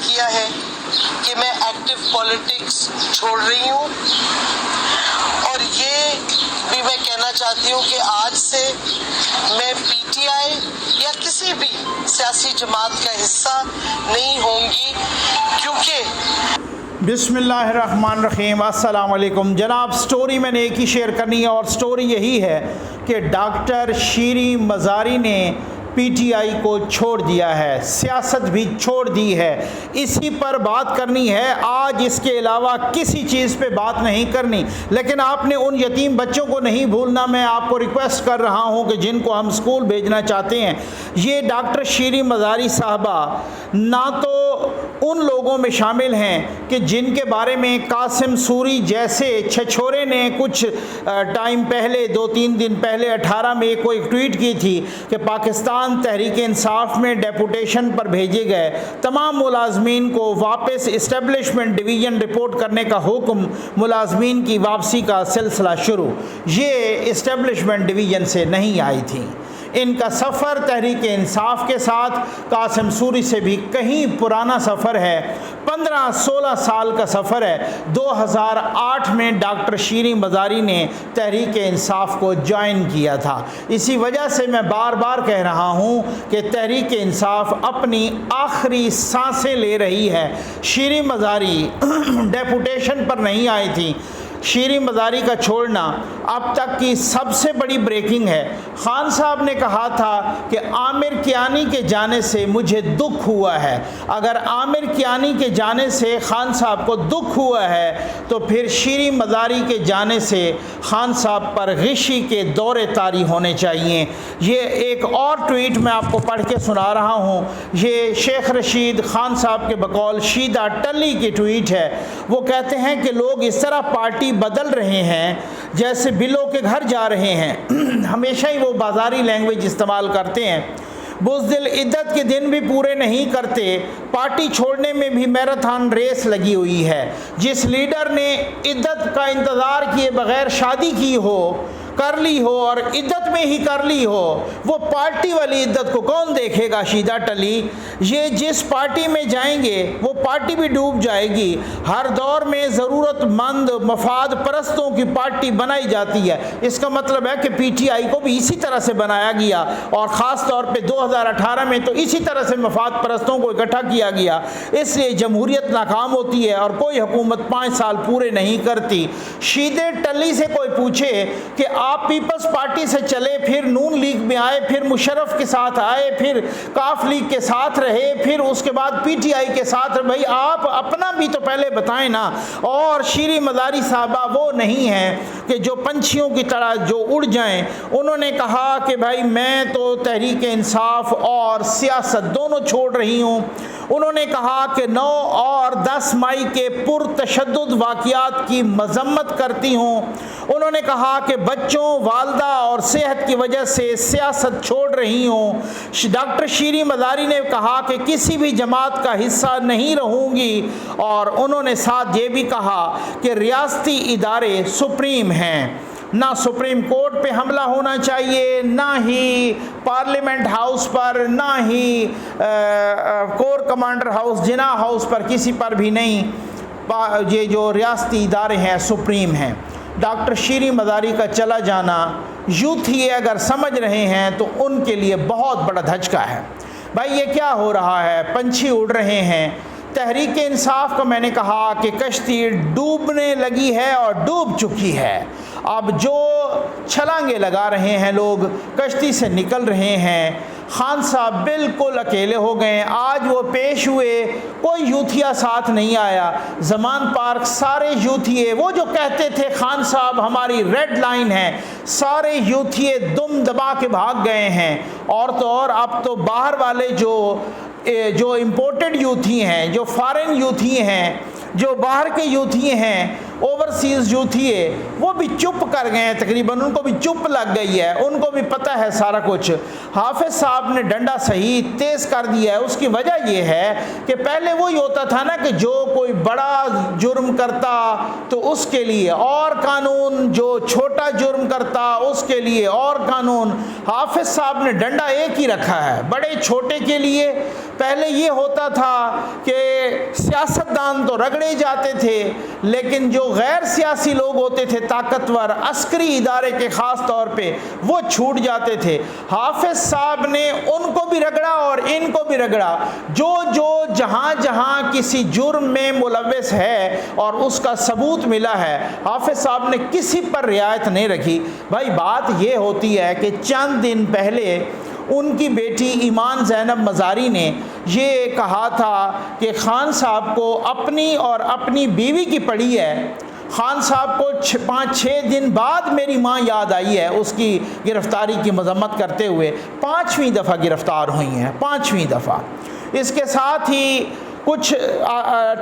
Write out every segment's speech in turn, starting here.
کیا ہے کہ میں ایکٹیو پولیٹکس چھوڑ رہی ہوں، اور یہ بھی میں کہنا چاہتی ہوں کہ آج سے میں پی ٹی آئی یا کسی بھی سیاسی جماعت کا حصہ نہیں ہوں گی، کیونکہ بسم اللہ الرحمن الرحیم۔ السلام علیکم جناب۔ سٹوری میں نے ایک ہی شیئر کرنی ہے، اور سٹوری یہی ہے کہ ڈاکٹر شیریں مزاری نے پی ٹی آئی کو چھوڑ دیا ہے، سیاست بھی چھوڑ دی ہے۔ اسی پر بات کرنی ہے آج، اس کے علاوہ کسی چیز پہ بات نہیں کرنی۔ لیکن آپ نے ان یتیم بچوں کو نہیں بھولنا۔ میں آپ کو ریکویسٹ کر رہا ہوں کہ جن کو ہم اسکول بھیجنا چاہتے ہیں، یہ ڈاکٹر شیریں مزاری صاحبہ نہ تو ان لوگوں میں شامل ہیں کہ جن کے بارے میں قاسم سوری جیسے چھچورے نے کچھ ٹائم پہلے 2-3 دن پہلے 18 مئی کو ایک ٹویٹ کی تھی کہ پاکستان تحریک انصاف میں ڈیپوٹیشن پر بھیجے گئے تمام ملازمین کو واپس اسٹیبلشمنٹ ڈویژن رپورٹ کرنے کا حکم، ملازمین کی واپسی کا سلسلہ شروع۔ یہ اسٹیبلشمنٹ ڈویژن سے نہیں آئی تھیں۔ ان کا سفر تحریک انصاف کے ساتھ قاسم سوری سے بھی کہیں پرانا سفر ہے، 15-16 سال کا سفر ہے۔ 2008 میں ڈاکٹر شیریں مزاری نے تحریک انصاف کو جوائن کیا تھا۔ اسی وجہ سے میں بار بار کہہ رہا ہوں کہ تحریک انصاف اپنی آخری سانسیں لے رہی ہے۔ شیریں مزاری ڈیپوٹیشن پر نہیں آئی تھی۔ شیریں مزاری کا چھوڑنا اب تک کی سب سے بڑی بریکنگ ہے۔ خان صاحب نے کہا تھا کہ عامر کیانی کے جانے سے مجھے دکھ ہوا ہے۔ اگر عامر کیانی کے جانے سے خان صاحب کو دکھ ہوا ہے تو پھر شیریں مزاری کے جانے سے خان صاحب پر غشی کے دورے طاری ہونے چاہیے۔ یہ ایک اور ٹویٹ میں آپ کو پڑھ کے سنا رہا ہوں۔ یہ شیخ رشید خان صاحب کے بقول شیدہ ٹلی کی ٹویٹ ہے۔ وہ کہتے ہیں کہ لوگ اس طرح پارٹی بدل رہے ہیں جیسے بلوں کے گھر جا رہے ہیں۔ ہمیشہ ہی وہ بازاری لینگویج استعمال کرتے ہیں۔ بزدل عدت کے دن بھی پورے نہیں کرتے، پارٹی چھوڑنے میں بھی میراتھن ریس لگی ہوئی ہے۔ جس لیڈر نے عدت کا انتظار کیے بغیر شادی کی ہو، کر لی ہو اور عدت میں ہی کر لی ہو، وہ پارٹی والی عدت کو کون دیکھے گا؟ شیدہ ٹلی، یہ جس پارٹی میں جائیں گے وہ پارٹی بھی ڈوب جائے گی۔ ہر دور میں ضرورت مند مفاد پرستوں کی پارٹی بنائی جاتی ہے۔ اس کا مطلب ہے کہ پی ٹی آئی کو بھی اسی طرح سے بنایا گیا، اور خاص طور پہ 2018 میں تو اسی طرح سے مفاد پرستوں کو اکٹھا کیا گیا۔ اس لیے جمہوریت ناکام ہوتی ہے اور کوئی حکومت 5 سال پورے نہیں کرتی۔ شیدہ ٹلی سے کوئی پوچھے کہ آپ پیپلز پارٹی سے چلے، پھر نون لیگ میں آئے، پھر مشرف کے ساتھ آئے، پھر کاف لیگ کے ساتھ رہے، پھر اس کے بعد پی ٹی آئی کے ساتھ، بھائی آپ اپنا بھی تو پہلے بتائیں نا۔ اور شیریں مزاری صاحبہ وہ نہیں ہیں کہ جو پنچھیوں کی طرح جو اڑ جائیں۔ انہوں نے کہا کہ بھائی میں تو تحریک انصاف اور سیاست دونوں چھوڑ رہی ہوں۔ انہوں نے کہا کہ 9 اور 10 مئی کے پرتشدد واقعات کی مذمت کرتی ہوں۔ انہوں نے کہا کہ بچوں، والدہ اور صحت کی وجہ سے سیاست چھوڑ رہی ہوں۔ ڈاکٹر شیریں مزاری نے کہا کہ کسی بھی جماعت کا حصہ نہیں رہوں گی، اور انہوں نے ساتھ یہ بھی کہا کہ ریاستی ادارے سپریم ہیں، نہ سپریم کورٹ پہ حملہ ہونا چاہیے، نہ ہی پارلیمنٹ ہاؤس پر، نہ ہی کور کمانڈر ہاؤس، جناح ہاؤس پر، کسی پر بھی نہیں۔ یہ جو ریاستی ادارے ہیں سپریم ہیں۔ ڈاکٹر شیریں مزاری کا چلا جانا یوتھ ہی اگر سمجھ رہے ہیں تو ان کے لیے بہت بڑا دھچکا ہے۔ بھائی یہ کیا ہو رہا ہے؟ پنچھی اڑ رہے ہیں۔ تحریک انصاف کا میں نے کہا کہ کشتی ڈوبنے لگی ہے اور ڈوب چکی ہے۔ اب جو چھلانگیں لگا رہے ہیں لوگ، کشتی سے نکل رہے ہیں۔ خان صاحب بالکل اکیلے ہو گئے۔ آج وہ پیش ہوئے، کوئی یوتھیا ساتھ نہیں آیا۔ زمان پارک سارے یوتھیے، وہ جو کہتے تھے خان صاحب ہماری ریڈ لائن ہے، سارے یوتھیے دم دبا کے بھاگ گئے ہیں۔ اور تو اور اب تو باہر والے جو امپورٹڈ یوتھی ہیں، جو فارن یوتھی ہیں، جو باہر کے یوتھی ہیں، اوورسیز یوتھیے، وہ بھی چپ کر گئے ہیں تقریباً، ان کو بھی چپ لگ گئی ہے، ان کو بھی پتہ ہے سارا کچھ۔ حافظ صاحب نے ڈنڈا صحیح تیز کر دیا ہے۔ اس کی وجہ یہ ہے کہ پہلے وہی ہوتا تھا نا کہ جو کوئی بڑا جرم کرتا تو اس کے لیے اور قانون، جو چھوٹا جرم کرتا اس کے لیے اور قانون۔ حافظ صاحب نے ڈنڈا ایک ہی رکھا ہے بڑے چھوٹے کے لیے۔ پہلے یہ ہوتا تھا کہ سیاستدان تو رگڑے جاتے تھے، لیکن جو غیر سیاسی لوگ ہوتے تھے طاقتور عسکری ادارے کے خاص طور پہ، وہ چھوٹ جاتے تھے۔ حافظ صاحب نے ان کو بھی رگڑا اور ان کو بھی رگڑا۔ جو جہاں جہاں کسی جرم میں ملوث ہے اور اس کا ثبوت ملا ہے، حافظ صاحب نے کسی پر رعایت نہیں رکھی۔ بھائی بات یہ ہوتی ہے کہ چند دن پہلے ان کی بیٹی ایمان زینب مزاری نے یہ کہا تھا کہ خان صاحب کو اپنی اور اپنی بیوی کی پڑی ہے۔ خان صاحب کو 5-6 دن بعد میری ماں یاد آئی ہے اس کی گرفتاری کی مذمت کرتے ہوئے۔ 5ویں دفعہ گرفتار ہوئی ہیں، 5ویں دفعہ۔ اس کے ساتھ ہی کچھ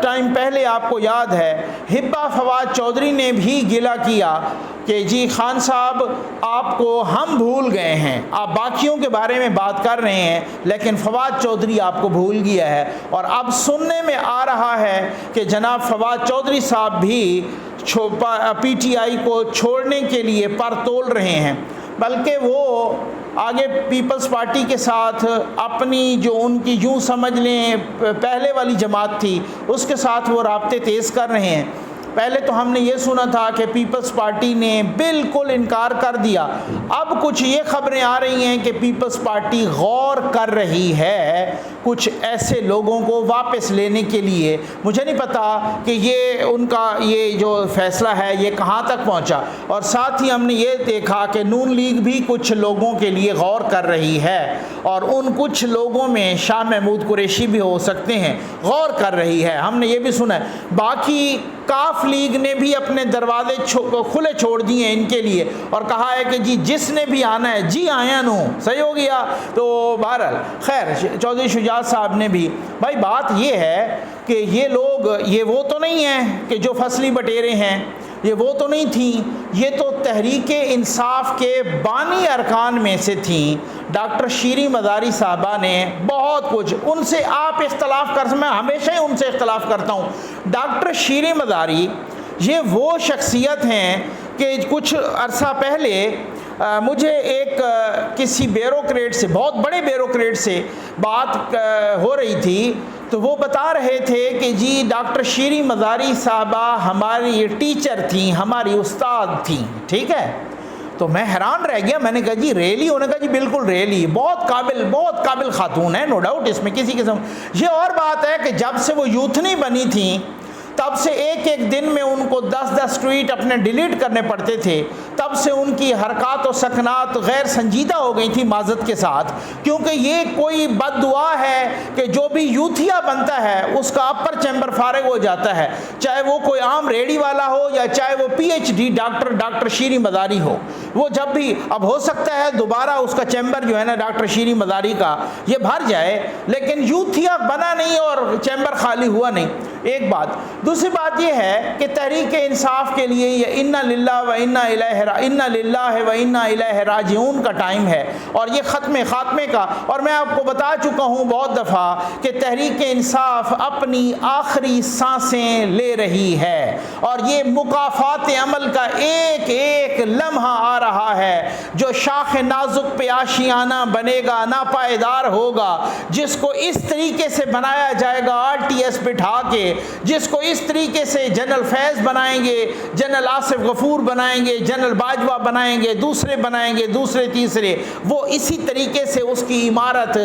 ٹائم پہلے آپ کو یاد ہے ہبہ فواد چودھری نے بھی گلہ کیا کہ جی خان صاحب آپ کو ہم بھول گئے ہیں، آپ باقیوں کے بارے میں بات کر رہے ہیں لیکن فواد چودھری آپ کو بھول گیا ہے۔ اور اب سننے میں آ رہا ہے کہ جناب فواد چودھری صاحب بھی پی ٹی آئی کو چھوڑنے کے لیے پر تول رہے ہیں، بلکہ وہ آگے پیپلز پارٹی کے ساتھ اپنی جو ان کی یوں سمجھ لیں پہلے والی جماعت تھی اس کے ساتھ وہ رابطے تیز کر رہے ہیں۔ پہلے تو ہم نے یہ سنا تھا کہ پیپلز پارٹی نے بالکل انکار کر دیا، اب کچھ یہ خبریں آ رہی ہیں کہ پیپلز پارٹی غور کر رہی ہے کچھ ایسے لوگوں کو واپس لینے کے لیے۔ مجھے نہیں پتا کہ یہ ان کا یہ جو فیصلہ ہے یہ کہاں تک پہنچا۔ اور ساتھ ہی ہم نے یہ دیکھا کہ نون لیگ بھی کچھ لوگوں کے لیے غور کر رہی ہے، اور ان کچھ لوگوں میں شاہ محمود قریشی بھی ہو سکتے ہیں، غور کر رہی ہے۔ ہم نے یہ بھی سنا ہے باقی کاف لیگ نے بھی اپنے دروازے کھلے چھوڑ دیے ان کے لیے اور کہا ہے کہ جی جس نے بھی آنا ہے جی آیا نو، صحیح ہو گیا۔ تو بہرحال خیر چودھری شجاعت صاحب نے بھی، بھائی بات یہ ہے کہ یہ لوگ یہ وہ تو نہیں ہیں کہ جو فصلی بٹیرے ہیں، یہ وہ تو نہیں تھیں، یہ تو تحریک انصاف کے بانی ارکان میں سے تھیں۔ ڈاکٹر شیریں مزاری صاحبہ نے بہت کچھ، ان سے آپ اختلاف کر، میں ہمیشہ ہی ان سے اختلاف کرتا ہوں۔ ڈاکٹر شیریں مزاری یہ وہ شخصیت ہیں کہ کچھ عرصہ پہلے مجھے ایک کسی بیوروکریٹ سے، بہت بڑے بیوروکریٹ سے بات ہو رہی تھی، تو وہ بتا رہے تھے کہ جی ڈاکٹر شیریں مزاری صاحبہ ہماری ٹیچر تھیں، ہماری استاد تھیں، ٹھیک ہے۔ تو میں حیران رہ گیا، میں نے کہا جی ریلی؟ انہوں نے کہا جی بالکل ریلی، بہت قابل خاتون ہے، نو ڈاؤٹ اس میں کسی قسم۔ یہ اور بات ہے کہ جب سے وہ یوتھنی بنی تھیں تب سے ایک دن میں ان کو 10 ٹویٹ اپنے ڈیلیٹ کرنے پڑتے تھے، تب سے ان کی حرکات و سکنات غیر سنجیدہ ہو گئی تھی معذرت کے ساتھ، کیونکہ یہ کوئی بد دعا ہے کہ جو بھی یوتھیا بنتا ہے اس کا اپر چیمبر فارغ ہو جاتا ہے، چاہے وہ کوئی عام ریڑھی والا ہو یا چاہے وہ P H D doctor Shireen Mazari ہو۔ وہ جب بھی اب ہو سکتا ہے دوبارہ اس کا چیمبر جو ہے نا ڈاکٹر شیریں مزاری کا یہ بھر جائے، لیکن یوتھیا بنا نہیں اور چیمبر خالی ہوا نہیں، ایک بات۔ دوسری بات یہ ہے کہ تحریک انصاف کے لیے یہ انا للہ و انا الیہ راجعون کا ٹائم ہے، اور یہ خاتمے کا، اور میں آپ کو بتا چکا ہوں بہت دفعہ کہ تحریک انصاف اپنی آخری سانسیں لے رہی ہے، اور یہ مکافات عمل کا ایک لمحہ آ رہا ہے جو شاخ نازک پہ آشیانہ بنے گا، ناپائیدار ہوگا، جس کو اس طریقے سے بنایا جائے گا RTS بٹھا کے، جس کو اس طریقے سے جنرل فیض بنائیں گے، جنرل آصف غفور بنائیں گے، جنرل باجوہ بنائیں گے، دوسرے بنائیں گے، دوسرے تیسرے، وہ اسی طریقے سے اس کی عمارت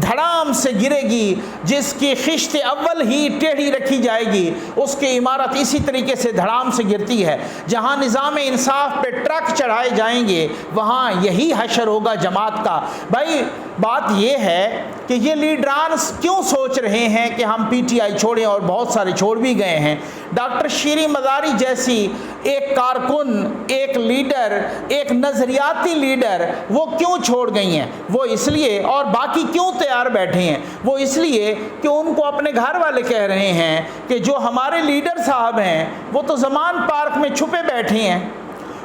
دھڑام سے گرے گی، جس کی خشت اول ہی ٹیڑھی رکھی جائے گی، اس کی عمارت اسی طریقے سے دھڑام سے گرتی ہے۔ جہاں نظام انصاف پہ ٹرک چڑھائے جائیں گے وہاں یہی حشر ہوگا جماعت کا۔ بھائی بات یہ ہے کہ یہ لیڈران کیوں سوچ رہے ہیں کہ ہم PTI چھوڑیں، اور بہت سارے چھوڑ بھی گئے ہیں۔ ڈاکٹر شیریں مزاری جیسی ایک کارکن، ایک لیڈر، ایک نظریاتی لیڈر، وہ کیوں چھوڑ گئی ہیں؟ وہ اس لیے، اور باقی کیوں تیار بیٹھے ہیں؟ وہ اس لیے کہ ان کو اپنے گھر والے کہہ رہے ہیں کہ جو ہمارے لیڈر صاحب ہیں وہ تو زمان پارک میں چھپے بیٹھے ہیں،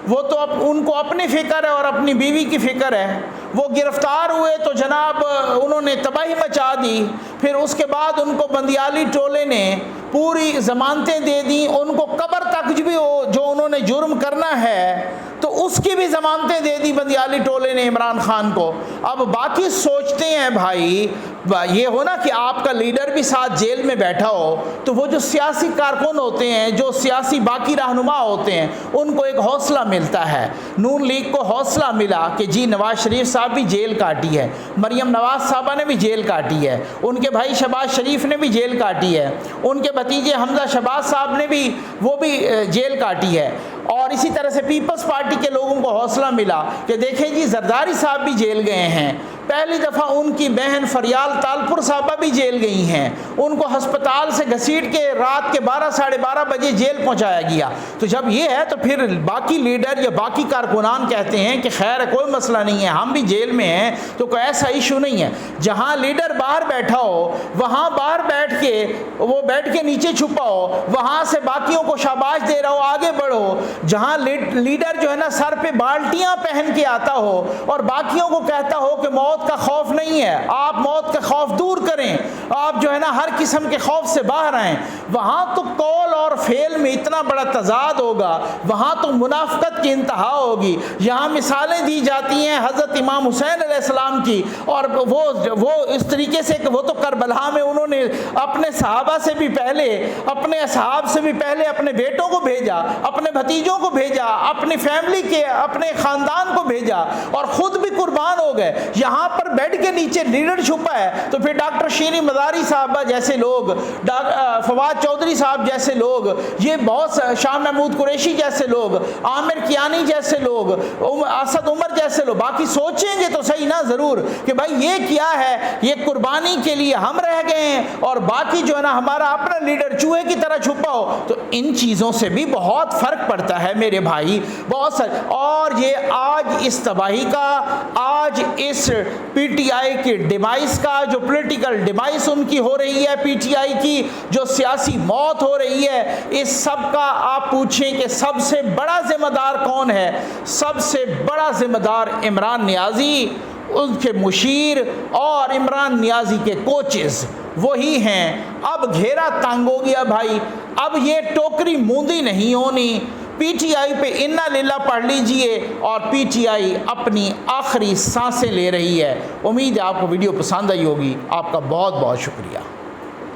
وہ تو ان کو اپنی فکر ہے اور اپنی بیوی کی فکر ہے، وہ گرفتار ہوئے تو جناب انہوں نے تباہی مچا دی، پھر اس کے بعد ان کو بندیالی ٹولے نے پوری ضمانتیں دے دیں، ان کو قبر تک بھی جو انہوں نے جرم کرنا ہے تو اس کی بھی ضمانتیں دے دی بندیالی ٹولے نے عمران خان کو۔ اب باقی سوچتے ہیں بھائی یہ ہو نا کہ آپ کا لیڈر بھی ساتھ جیل میں بیٹھا ہو تو وہ جو سیاسی کارکن ہوتے ہیں، جو سیاسی باقی رہنما ہوتے ہیں، ان کو ایک حوصلہ ملتا ہے۔ نون لیگ کو حوصلہ ملا کہ جی نواز شریف صاحب بھی جیل کاٹی ہے، مریم نواز صاحبہ نے بھی جیل کاٹی ہے، ان کے بھائی شہباز شریف نے بھی جیل کاٹی ہے، ان کے بھتیجے حمزہ شہباز صاحب نے بھی وہ بھی جیل کاٹی ہے، اور اسی طرح سے پیپلز پارٹی کے لوگوں کو حوصلہ ملا کہ دیکھیں جی زرداری صاحب بھی جیل گئے ہیں، پہلی دفعہ ان کی بہن فریال تالپور صاحبہ بھی جیل گئی ہیں، ان کو ہسپتال سے گھسیٹ کے رات کے 12 ساڑھے 12 بجے جیل پہنچایا گیا۔ تو جب یہ ہے تو پھر باقی لیڈر یا باقی کارکنان کہتے ہیں کہ خیر کوئی مسئلہ نہیں ہے، ہم بھی جیل میں ہیں تو کوئی ایسا ایشو نہیں ہے۔ جہاں لیڈر باہر بیٹھا ہو وہاں باہر بیٹھ کے وہ بیٹھ کے نیچے چھپا ہو، وہاں سے باقیوں کو شاباش دے رہا ہو آگے بڑھو۔ جہاں لیڈر جو ہے نا سر پہ بالٹیاں پہن کے آتا ہو اور باقیوں کو کہتا ہو کہ موت کا خوف نہیں ہے، آپ موت کا خوف دور کریں، آپ جو ہے نا ہر قسم کے خوف سے باہر آئیں، وہاں تو قول اور فعل میں اتنا بڑا تضاد ہوگا، وہاں تو منافقت کی انتہا ہوگی۔ یہاں مثالیں دی جاتی ہیں حضرت امام حسین علیہ السلام کی، اور وہ اس طریقے سے کہ وہ تو کربلا میں انہوں نے اپنے صحابہ سے بھی پہلے، اپنے اصحاب سے بھی پہلے اپنے بیٹوں کو بھیجا، اپنے بھتیجوں کو بھیجا، اپنی فیملی کے اپنے خاندان کو بھیجا اور خود بھی قربان ہو گئے۔ یہاں پر بیڈ کے نیچے لیڈر چھپا ہے تو پھر ڈاکٹر شیریں مزاری صاحبہ جیسے لوگ، فواد چودھری صاحب جیسے لوگ، یہ بہت شاہ محمود قریشی جیسے لوگ، عامر کیانی جیسے لوگ، اسد عمر جیسے لوگ، باقی سوچیں گے تو صحیح نا ضرور کہ بھائی یہ کیا ہے، یہ قربانی کے لیے ہم رہ گئے ہیں اور باقی جو ہے نا ہمارا اپنا لیڈر چوہے کی طرح چھپا ہو۔ تو ان چیزوں سے بھی بہت فرق پڑتا ہے میرے بھائی، بہت سارے۔ اور یہ آج اس تباہی کا، آج اس پی ٹی آئی کی ڈیمائس کا، جو پولیٹیکل ڈیمائس ان کی ہو رہی ہے، پی ٹی آئی کی جو سیاسی موت ہو رہی ہے، اس سب کا آپ پوچھیں کہ سب سے بڑا ذمہ دار کون ہے؟ سب سے بڑا ذمہ دار عمران نیازی، ان کے مشیر اور عمران نیازی کے کوچز وہی ہیں۔ اب گھیرا تنگ ہو گیا بھائی، اب یہ ٹوکری موندی نہیں ہونی۔ پی ٹی آئی پہ انا للہ پڑھ لیجئے، اور پی ٹی آئی اپنی آخری سانسیں لے رہی ہے۔ امید ہے آپ کو ویڈیو پسند آئی ہوگی۔ آپ کا بہت بہت شکریہ۔